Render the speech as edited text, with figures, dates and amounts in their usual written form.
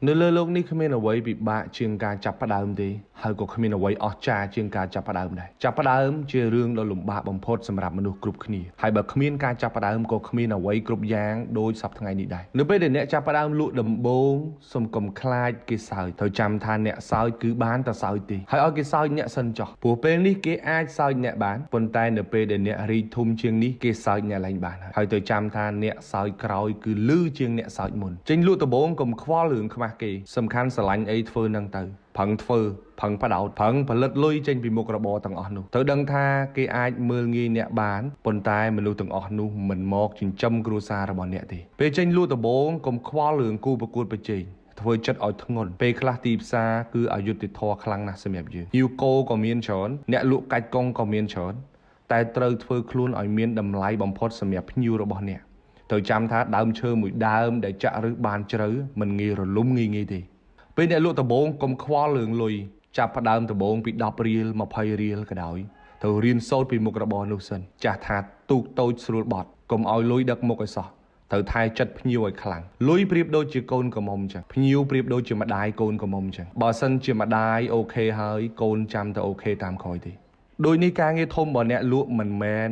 នៅលើโลกនេះគ្មានអ្វីពិបាកជាងការចាប់ផ្ដើមទេហើយក៏គ្មានអ្វីអស្ចារ្យជាងការចាប់ផ្ដើមដែរចាប់ផ្ដើមជារឿងដ៏លំបាកបំផុតសម្រាប់មនុស្សគ្រប់គ្នាហើយបើគ្មានការចាប់ផ្ដើមក៏គ្មានអ្វីគ្រប់យ៉ាងដូចសពថ្ងៃនេះដែរនៅពេលដែលអ្នកចាប់ផ្ដើមលក់ដំបូងសុំកុំខ្លាចគេសើចត្រូវចាំថាអ្នកសើចគឺបានតែសើចទេហើយឲ្យគេសើចអ្នកសិនចុះព្រោះពេលនេះគេអាចសើចអ្នកបានប៉ុន្តែនៅពេលដែលអ្នករីកធំជាងនេះគេសើចអ្នកឡើងបានហើយត្រូវចាំថាអ្នកសើចក្រោយគឺលឺជាងអ្នកសើចមុនចេញលក់ដំបូងកុំខ្វល់រឿងខ្មាស់គេសំខាន់ស្រឡាញ់អីធ្វើនឹងទៅផឹងធ្វើផឹងបដោតផឹងផលិតលុយចេញពីមុខរបរទាំងអស់នោះត្រូវដឹងថាគេអាចមើលងាយអ្នកបានប៉ុន្តែមនុស្សទាំងអស់នោះមិនមកចិញ្ចឹមគ្រួសាររបស់អ្នកទេពេលចេញលក់ដំបូងកុំខ្វល់រឿងគូប្រកួតប្រជែងធ្វើចិត្តឲ្យធ្ងន់ពេលខ្លះទីផ្សារគឺអយុត្តិធម៌ខ្លាំងណាស់សម្រាប់យើងហ៊ីវកូក៏មានច្រើនអ្នកលក់កាច់កុងក៏មានច្រើនតែត្រូវធ្វើខ្លួនឲ្យមានតម្លៃបំផុតសម្រាប់ភ្ញៀវរបស់អ្នកត្រូវចាំថាដើមឈើមួយដើមដែលចាក់ឫសបានជ្រៅមិនងាយរលំងាយទេពេលអ្នកលក់ដំបូងកុំខ្វល់រឿងលុយចាប់ផ្ដើមដំបូងពី10រៀល20រៀលក៏ដោយត្រូវរៀនសូត្រពីមុខរបរនោះសិនចាស់ថាទូកតូចស្រួលបត់កុំឲ្យលុយដឹកមុខឲ្យសោះត្រូវថែចិត្តភ្ញៀវឲ្យខ្លាំងលុយប្រៀបដូចជាកូនកំមុំចឹងភ្ញៀវប្រៀបដូចជាម្ដាយកូនកំមុំចឹងបើសិនជាម្ដាយអូខេហើយកូនចាំតែអូខេតាមក្រោយទេដូចនេះការងារធំរបស់អ្នកលក់មិនមែន